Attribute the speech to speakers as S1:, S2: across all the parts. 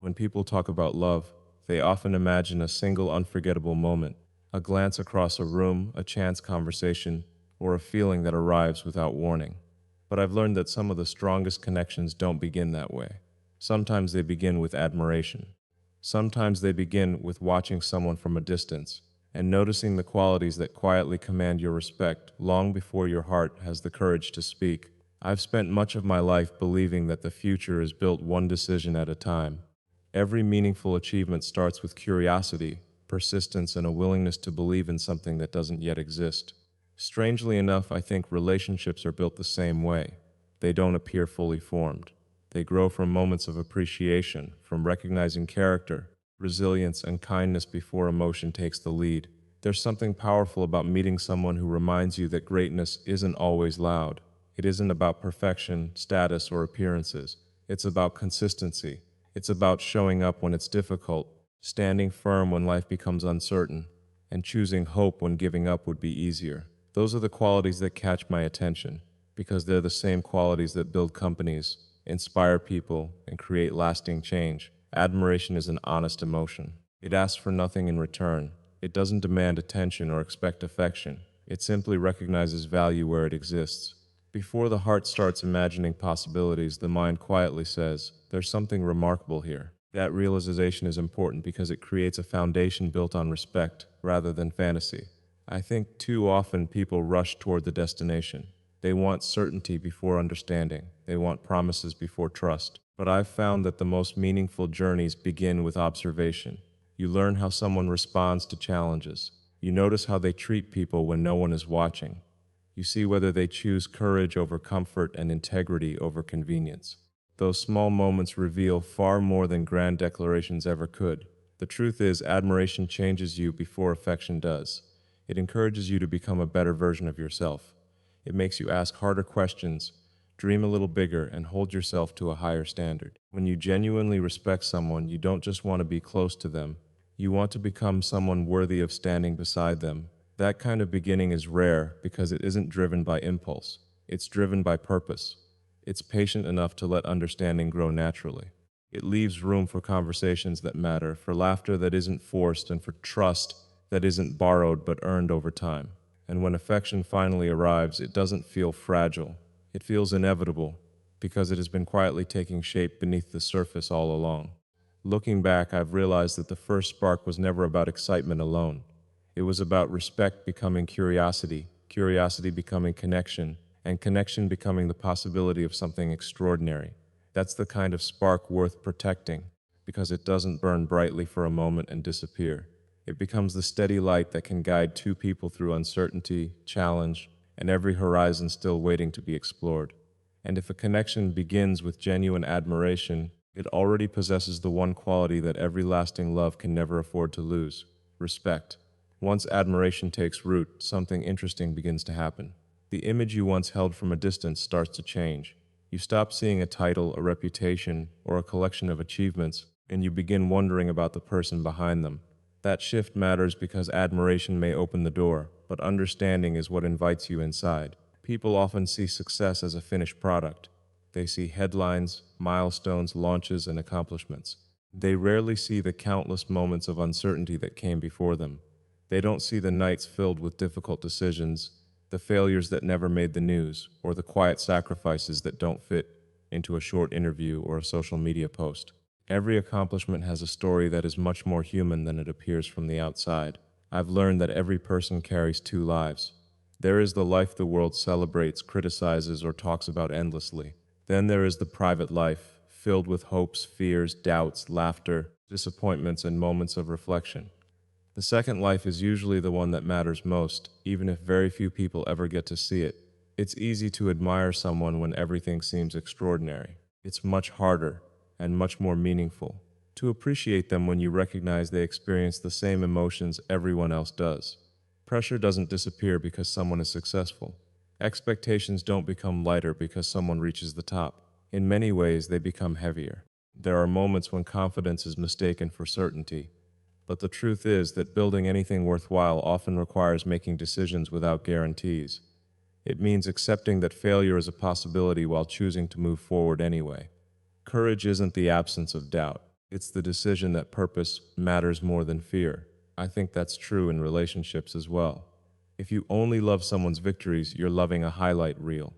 S1: When people talk about love, they often imagine a single unforgettable moment, a glance across a room, a chance conversation, or a feeling that arrives without warning. But I've learned that some of the strongest connections don't begin that way. Sometimes they begin with admiration. Sometimes they begin with watching someone from a distance and noticing the qualities that quietly command your respect long before your heart has the courage to speak. I've spent much of my life believing that the future is built one decision at a time. Every meaningful achievement starts with curiosity, persistence, and a willingness to believe in something that doesn't yet exist. Strangely enough, I think relationships are built the same way. They don't appear fully formed. They grow from moments of appreciation, from recognizing character, resilience, and kindness before emotion takes the lead. There's something powerful about meeting someone who reminds you that greatness isn't always loud. It isn't about perfection, status, or appearances. It's about consistency. It's about showing up when it's difficult, standing firm when life becomes uncertain, and choosing hope when giving up would be easier. Those are the qualities that catch my attention, because they're the same qualities that build companies, inspire people, and create lasting change. Admiration is an honest emotion. It asks for nothing in return. It doesn't demand attention or expect affection. It simply recognizes value where it exists. Before the heart starts imagining possibilities, the mind quietly says, "There's something remarkable here." That realization is important because it creates a foundation built on respect rather than fantasy. I think too often people rush toward the destination. They want certainty before understanding. They want promises before trust. But I've found that the most meaningful journeys begin with observation. You learn how someone responds to challenges. You notice how they treat people when no one is watching. You see whether they choose courage over comfort and integrity over convenience. Those small moments reveal far more than grand declarations ever could. The truth is, admiration changes you before affection does. It encourages you to become a better version of yourself. It makes you ask harder questions, dream a little bigger, and hold yourself to a higher standard. When you genuinely respect someone, you don't just want to be close to them. You want to become someone worthy of standing beside them. That kind of beginning is rare because it isn't driven by impulse. It's driven by purpose. It's patient enough to let understanding grow naturally. It leaves room for conversations that matter, for laughter that isn't forced, and for trust that isn't borrowed but earned over time. And when affection finally arrives, it doesn't feel fragile. It feels inevitable because it has been quietly taking shape beneath the surface all along. Looking back, I've realized that the first spark was never about excitement alone. It was about respect becoming curiosity, curiosity becoming connection, and connection becoming the possibility of something extraordinary. That's the kind of spark worth protecting, because it doesn't burn brightly for a moment and disappear. It becomes the steady light that can guide two people through uncertainty, challenge, and every horizon still waiting to be explored. And if a connection begins with genuine admiration, it already possesses the one quality that every lasting love can never afford to lose: respect. Once admiration takes root, something interesting begins to happen. The image you once held from a distance starts to change. You stop seeing a title, a reputation, or a collection of achievements, and you begin wondering about the person behind them. That shift matters because admiration may open the door, but understanding is what invites you inside. People often see success as a finished product. They see headlines, milestones, launches, and accomplishments. They rarely see the countless moments of uncertainty that came before them. They don't see the nights filled with difficult decisions, the failures that never made the news, or the quiet sacrifices that don't fit into a short interview or a social media post. Every accomplishment has a story that is much more human than it appears from the outside. I've learned that every person carries two lives. There is the life the world celebrates, criticizes, or talks about endlessly. Then there is the private life, filled with hopes, fears, doubts, laughter, disappointments, and moments of reflection. The second life is usually the one that matters most, even if very few people ever get to see it. It's easy to admire someone when everything seems extraordinary. It's much harder and much more meaningful to appreciate them when you recognize they experience the same emotions everyone else does. Pressure doesn't disappear because someone is successful. Expectations don't become lighter because someone reaches the top. In many ways, they become heavier. There are moments when confidence is mistaken for certainty. But the truth is that building anything worthwhile often requires making decisions without guarantees. It means accepting that failure is a possibility while choosing to move forward anyway. Courage isn't the absence of doubt. It's the decision that purpose matters more than fear. I think that's true in relationships as well. If you only love someone's victories, you're loving a highlight reel.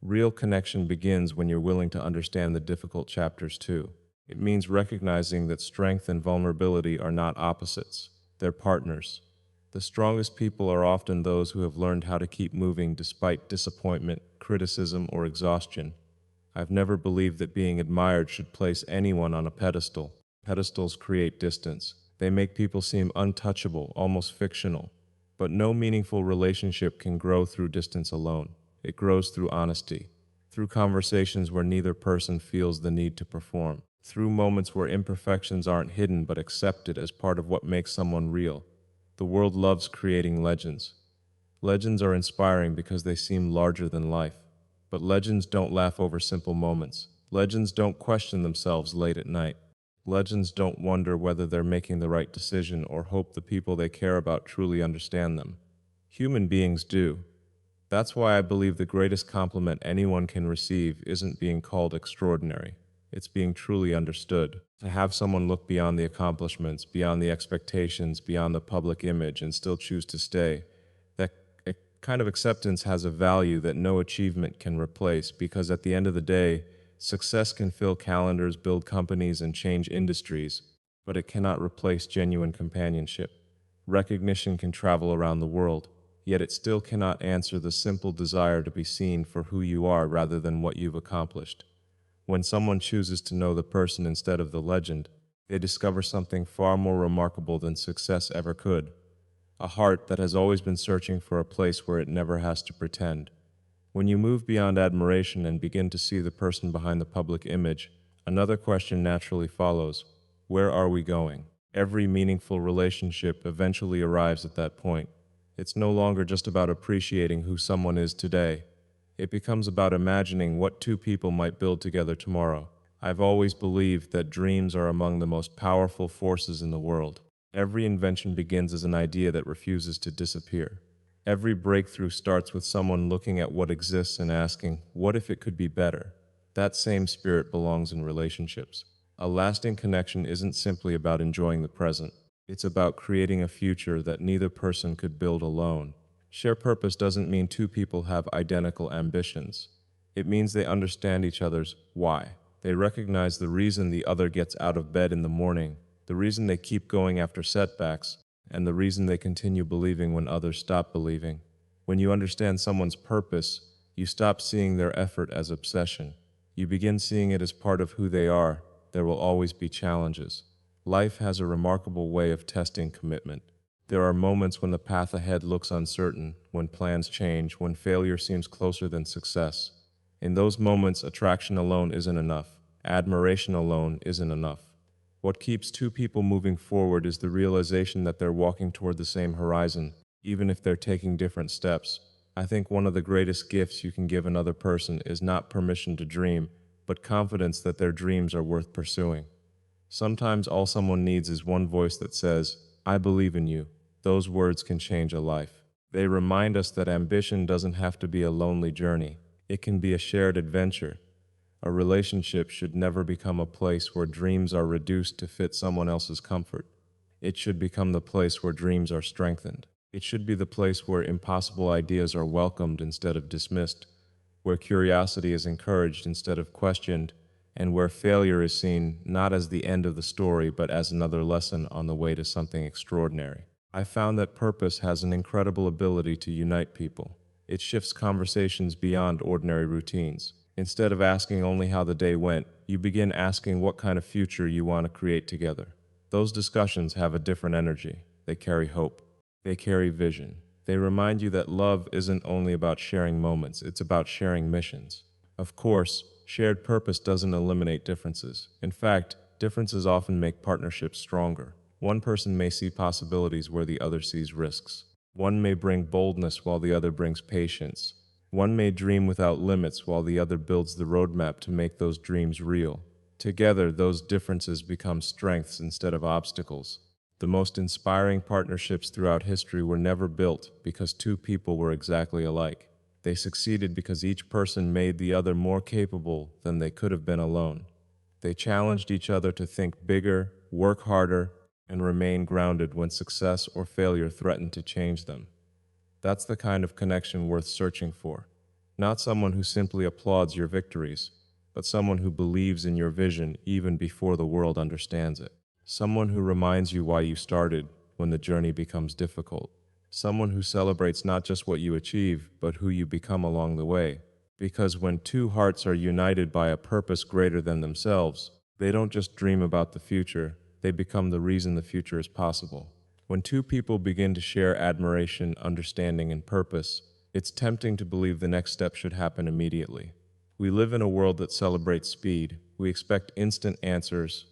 S1: Real connection begins when you're willing to understand the difficult chapters too. It means recognizing that strength and vulnerability are not opposites, they're partners. The strongest people are often those who have learned how to keep moving despite disappointment, criticism, or exhaustion. I've never believed that being admired should place anyone on a pedestal. Pedestals create distance. They make people seem untouchable, almost fictional. But no meaningful relationship can grow through distance alone. It grows through honesty, through conversations where neither person feels the need to perform, through moments where imperfections aren't hidden but accepted as part of what makes someone real. The world loves creating legends. Legends are inspiring because they seem larger than life. But legends don't laugh over simple moments. Legends don't question themselves late at night. Legends don't wonder whether they're making the right decision or hope the people they care about truly understand them. Human beings do. That's why I believe the greatest compliment anyone can receive isn't being called extraordinary. It's being truly understood. To have someone look beyond the accomplishments, beyond the expectations, beyond the public image, and still choose to stay, that kind of acceptance has a value that no achievement can replace, because at the end of the day, success can fill calendars, build companies, and change industries, but it cannot replace genuine companionship. Recognition can travel around the world, yet it still cannot answer the simple desire to be seen for who you are rather than what you've accomplished. When someone chooses to know the person instead of the legend, they discover something far more remarkable than success ever could. A heart that has always been searching for a place where it never has to pretend. When you move beyond admiration and begin to see the person behind the public image, another question naturally follows. Where are we going? Every meaningful relationship eventually arrives at that point. It's no longer just about appreciating who someone is today. It becomes about imagining what two people might build together tomorrow. I've always believed that dreams are among the most powerful forces in the world. Every invention begins as an idea that refuses to disappear. Every breakthrough starts with someone looking at what exists and asking, what if it could be better? That same spirit belongs in relationships. A lasting connection isn't simply about enjoying the present. It's about creating a future that neither person could build alone. Share purpose doesn't mean two people have identical ambitions. It means they understand each other's why. They recognize the reason the other gets out of bed in the morning, the reason they keep going after setbacks, and the reason they continue believing when others stop believing. When you understand someone's purpose, you stop seeing their effort as obsession. You begin seeing it as part of who they are. There will always be challenges. Life has a remarkable way of testing commitment. There are moments when the path ahead looks uncertain, when plans change, when failure seems closer than success. In those moments, attraction alone isn't enough. Admiration alone isn't enough. What keeps two people moving forward is the realization that they're walking toward the same horizon, even if they're taking different steps. I think one of the greatest gifts you can give another person is not permission to dream, but confidence that their dreams are worth pursuing. Sometimes all someone needs is one voice that says, I believe in you. Those words can change a life. They remind us that ambition doesn't have to be a lonely journey. It can be a shared adventure. A relationship should never become a place where dreams are reduced to fit someone else's comfort. It should become the place where dreams are strengthened. It should be the place where impossible ideas are welcomed instead of dismissed, where curiosity is encouraged instead of questioned, and where failure is seen not as the end of the story but as another lesson on the way to something extraordinary. I found that purpose has an incredible ability to unite people. It shifts conversations beyond ordinary routines. Instead of asking only how the day went, you begin asking what kind of future you want to create together. Those discussions have a different energy. They carry hope. They carry vision. They remind you that love isn't only about sharing moments, it's about sharing missions. Of course, shared purpose doesn't eliminate differences. In fact, differences often make partnerships stronger. One person may see possibilities where the other sees risks. One may bring boldness while the other brings patience. One may dream without limits while the other builds the roadmap to make those dreams real. Together, those differences become strengths instead of obstacles. The most inspiring partnerships throughout history were never built because two people were exactly alike. They succeeded because each person made the other more capable than they could have been alone. They challenged each other to think bigger, work harder, and remain grounded when success or failure threatened to change them. That's the kind of connection worth searching for. Not someone who simply applauds your victories, but someone who believes in your vision even before the world understands it. Someone who reminds you why you started when the journey becomes difficult. Someone who celebrates not just what you achieve, but who you become along the way. Because when two hearts are united by a purpose greater than themselves, they don't just dream about the future, they become the reason the future is possible. When two people begin to share admiration, understanding, and purpose, it's tempting to believe the next step should happen immediately. We live in a world that celebrates speed. We expect instant answers,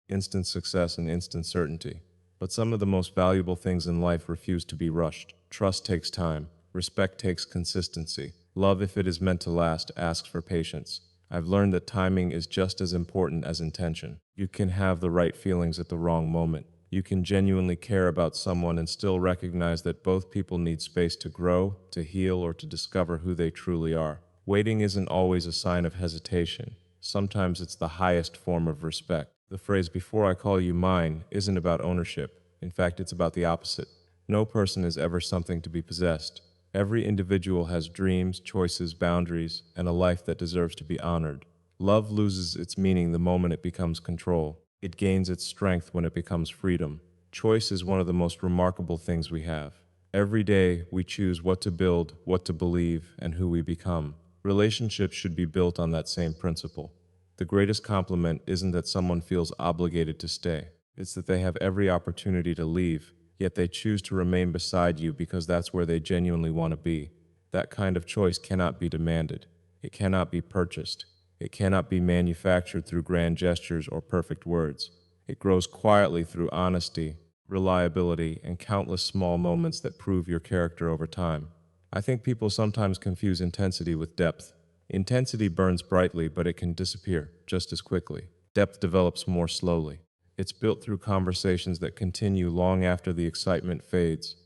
S1: instant success, and instant certainty. But some of the most valuable things in life refuse to be rushed. Trust takes time. Respect takes consistency. Love, if it is meant to last, asks for patience. I've learned that timing is just as important as intention. You can have the right feelings at the wrong moment. You can genuinely care about someone and still recognize that both people need space to grow, to heal, or to discover who they truly are. Waiting isn't always a sign of hesitation. Sometimes it's the highest form of respect. The phrase, "before I call you mine," isn't about ownership. In fact, it's about the opposite. No person is ever something to be possessed. Every individual has dreams, choices, boundaries, and a life that deserves to be honored. Love loses its meaning the moment it becomes control. It gains its strength when it becomes freedom. Choice is one of the most remarkable things we have. Every day, we choose what to build, what to believe, and who we become. Relationships should be built on that same principle. The greatest compliment isn't that someone feels obligated to stay. It's that they have every opportunity to leave, yet they choose to remain beside you because that's where they genuinely want to be. That kind of choice cannot be demanded. It cannot be purchased. It cannot be manufactured through grand gestures or perfect words. It grows quietly through honesty, reliability, and countless small moments that prove your character over time. I think people sometimes confuse intensity with depth. Intensity burns brightly, but it can disappear just as quickly. Depth develops more slowly. It's built through conversations that continue long after the excitement fades.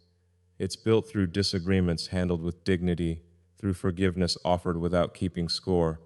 S1: It's built through disagreements handled with dignity, through forgiveness offered without keeping score,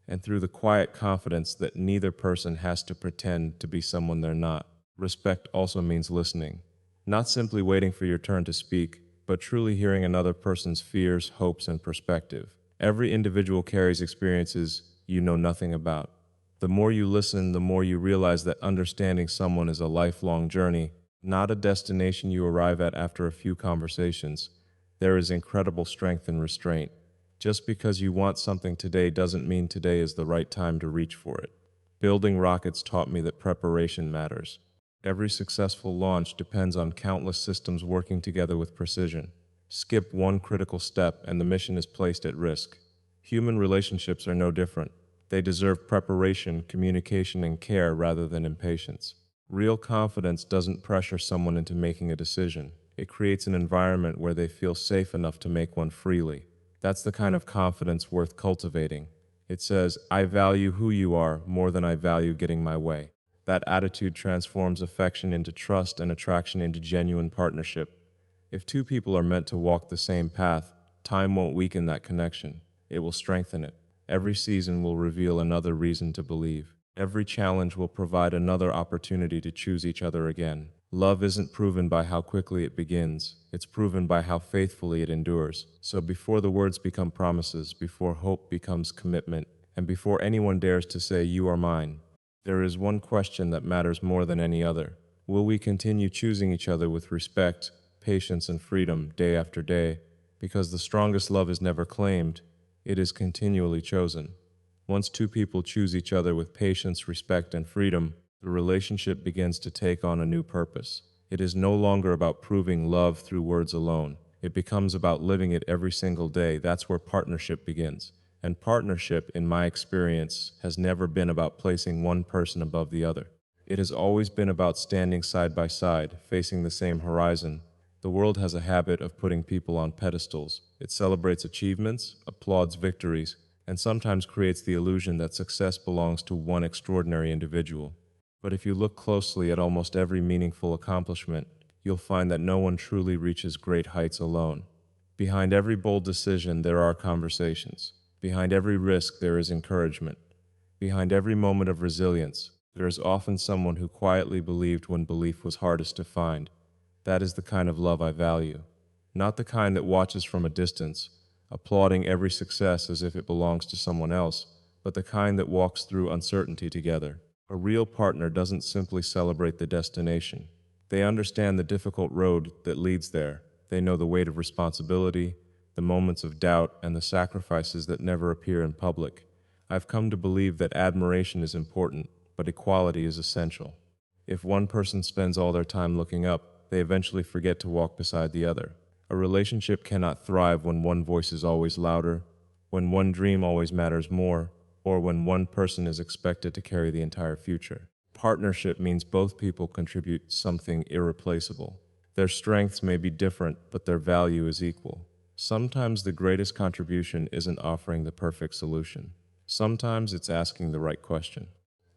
S1: and through the quiet confidence that neither person has to pretend to be someone they're not. Respect also means listening, not simply waiting for your turn to speak, but truly hearing another person's fears, hopes, and perspective. Every individual carries experiences you know nothing about. The more you listen, the more you realize that understanding someone is a lifelong journey, not a destination you arrive at after a few conversations. There is incredible strength in restraint. Just because you want something today doesn't mean today is the right time to reach for it. Building rockets taught me that preparation matters. Every successful launch depends on countless systems working together with precision. Skip one critical step and the mission is placed at risk. Human relationships are no different. They deserve preparation, communication, and care rather than impatience. Real confidence doesn't pressure someone into making a decision. It creates an environment where they feel safe enough to make one freely. That's the kind of confidence worth cultivating. It says, "I value who you are more than I value getting my way." That attitude transforms affection into trust and attraction into genuine partnership. If two people are meant to walk the same path, time won't weaken that connection. It will strengthen it. Every season will reveal another reason to believe. Every challenge will provide another opportunity to choose each other again. Love isn't proven by how quickly it begins. It's proven by how faithfully it endures. So before the words become promises, before hope becomes commitment, and before anyone dares to say, "You are mine," there is one question that matters more than any other. Will we continue choosing each other with respect, patience, and freedom day after day? Because the strongest love is never claimed, it is continually chosen. Once two people choose each other with patience, respect, and freedom, the relationship begins to take on a new purpose. It is no longer about proving love through words alone. It becomes about living it every single day. That's where partnership begins. And partnership, in my experience, has never been about placing one person above the other. It has always been about standing side by side, facing the same horizon. The world has a habit of putting people on pedestals. It celebrates achievements, applauds victories, and sometimes creates the illusion that success belongs to one extraordinary individual. But if you look closely at almost every meaningful accomplishment, you'll find that no one truly reaches great heights alone. Behind every bold decision, there are conversations. Behind every risk, there is encouragement. Behind every moment of resilience, there is often someone who quietly believed when belief was hardest to find. That is the kind of love I value. Not the kind that watches from a distance, applauding every success as if it belongs to someone else, but the kind that walks through uncertainty together. A real partner doesn't simply celebrate the destination. They understand the difficult road that leads there. They know the weight of responsibility, the moments of doubt, and the sacrifices that never appear in public. I've come to believe that admiration is important, but equality is essential. If one person spends all their time looking up, they eventually forget to walk beside the other. A relationship cannot thrive when one voice is always louder, when one dream always matters more, or when one person is expected to carry the entire future. Partnership means both people contribute something irreplaceable. Their strengths may be different, but their value is equal. Sometimes the greatest contribution isn't offering the perfect solution. Sometimes it's asking the right question.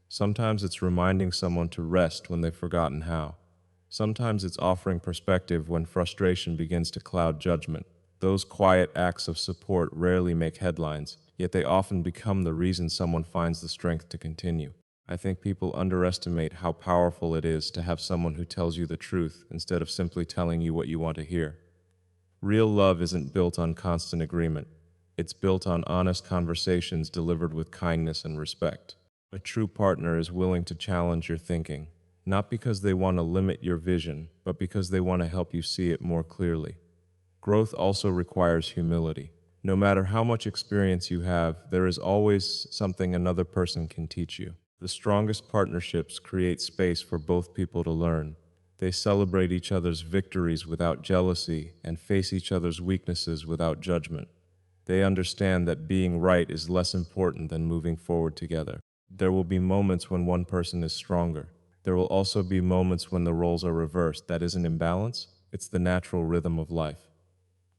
S1: Sometimes it's reminding someone to rest when they've forgotten how. Sometimes it's offering perspective when frustration begins to cloud judgment. Those quiet acts of support rarely make headlines, yet they often become the reason someone finds the strength to continue. I think people underestimate how powerful it is to have someone who tells you the truth instead of simply telling you what you want to hear. Real love isn't built on constant agreement. It's built on honest conversations delivered with kindness and respect. A true partner is willing to challenge your thinking, not because they want to limit your vision, but because they want to help you see it more clearly. Growth also requires humility. No matter how much experience you have, there is always something another person can teach you. The strongest partnerships create space for both people to learn. They celebrate each other's victories without jealousy and face each other's weaknesses without judgment. They understand that being right is less important than moving forward together. There will be moments when one person is stronger. There will also be moments when the roles are reversed. That isn't imbalance, it's the natural rhythm of life.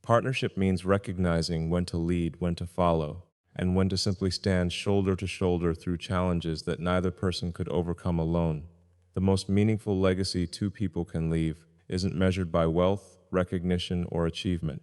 S1: Partnership means recognizing when to lead, when to follow, and when to simply stand shoulder to shoulder through challenges that neither person could overcome alone. The most meaningful legacy two people can leave isn't measured by wealth, recognition, or achievement.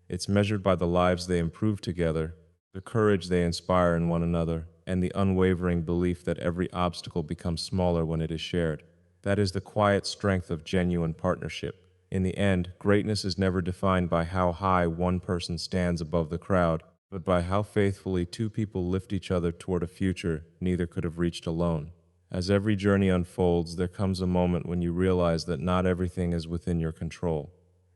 S1: It's measured by the lives they improve together, the courage they inspire in one another, and the unwavering belief that every obstacle becomes smaller when it is shared. That is the quiet strength of genuine partnership. In the end, greatness is never defined by how high one person stands above the crowd, but by how faithfully two people lift each other toward a future neither could have reached alone. As every journey unfolds, there comes a moment when you realize that not everything is within your control.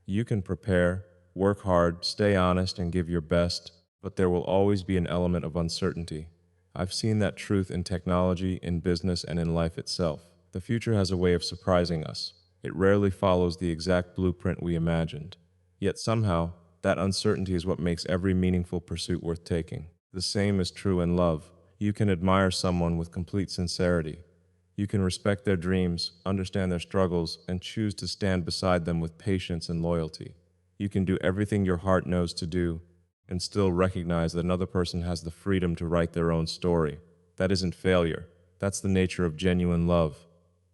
S1: You can prepare, work hard, stay honest, and give your best, but there will always be an element of uncertainty. I've seen that truth in technology, in business, and in life itself. The future has a way of surprising us. It rarely follows the exact blueprint we imagined. Yet somehow, that uncertainty is what makes every meaningful pursuit worth taking. The same is true in love. You can admire someone with complete sincerity. You can respect their dreams, understand their struggles, and choose to stand beside them with patience and loyalty. You can do everything your heart knows to do, and still recognize that another person has the freedom to write their own story. That isn't failure. That's the nature of genuine love.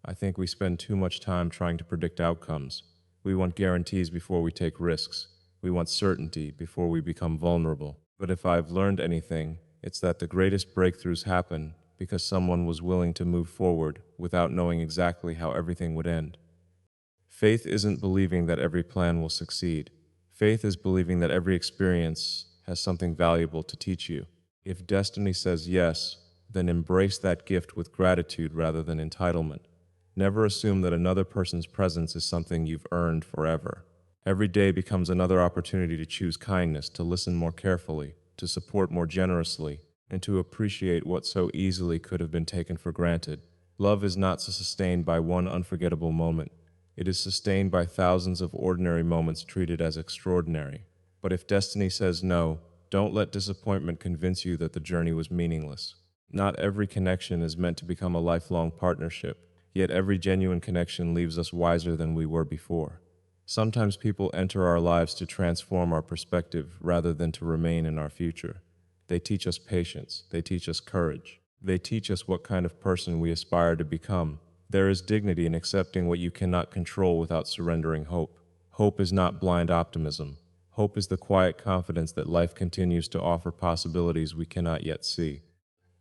S1: I think we spend too much time trying to predict outcomes. We want guarantees before we take risks. We want certainty before we become vulnerable. But if I've learned anything, it's that the greatest breakthroughs happen because someone was willing to move forward without knowing exactly how everything would end. Faith isn't believing that every plan will succeed. Faith is believing that every experience has something valuable to teach you. If destiny says yes, then embrace that gift with gratitude rather than entitlement. Never assume that another person's presence is something you've earned forever. Every day becomes another opportunity to choose kindness, to listen more carefully, to support more generously, and to appreciate what so easily could have been taken for granted. Love is not sustained by one unforgettable moment. It is sustained by thousands of ordinary moments treated as extraordinary. But if destiny says no, don't let disappointment convince you that the journey was meaningless. Not every connection is meant to become a lifelong partnership, yet every genuine connection leaves us wiser than we were before. Sometimes people enter our lives to transform our perspective rather than to remain in our future. They teach us patience. They teach us courage. They teach us what kind of person we aspire to become. There is dignity in accepting what you cannot control without surrendering hope. Hope is not blind optimism. Hope is the quiet confidence that life continues to offer possibilities we cannot yet see.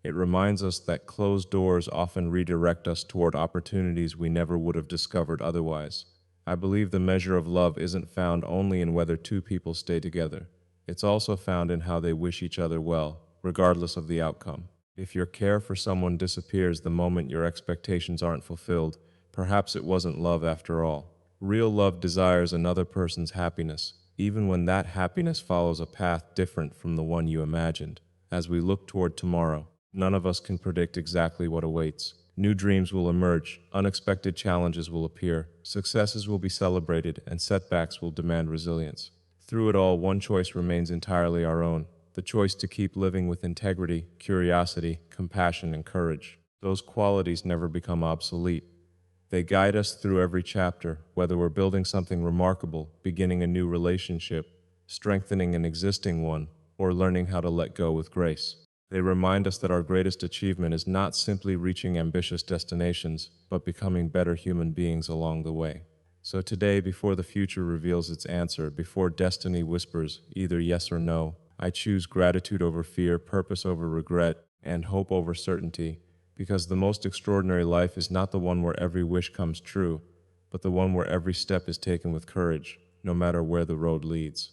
S1: It reminds us that closed doors often redirect us toward opportunities we never would have discovered otherwise. I believe the measure of love isn't found only in whether two people stay together. It's also found in how they wish each other well, regardless of the outcome. If your care for someone disappears the moment your expectations aren't fulfilled, perhaps it wasn't love after all. Real love desires another person's happiness, even when that happiness follows a path different from the one you imagined. As we look toward tomorrow, none of us can predict exactly what awaits. New dreams will emerge, unexpected challenges will appear, successes will be celebrated, and setbacks will demand resilience. Through it all, one choice remains entirely our own: the choice to keep living with integrity, curiosity, compassion, and courage. Those qualities never become obsolete. They guide us through every chapter, whether we're building something remarkable, beginning a new relationship, strengthening an existing one, or learning how to let go with grace. They remind us that our greatest achievement is not simply reaching ambitious destinations, but becoming better human beings along the way. So today, before the future reveals its answer, before destiny whispers either yes or no, I choose gratitude over fear, purpose over regret, and hope over certainty, because the most extraordinary life is not the one where every wish comes true, but the one where every step is taken with courage, no matter where the road leads.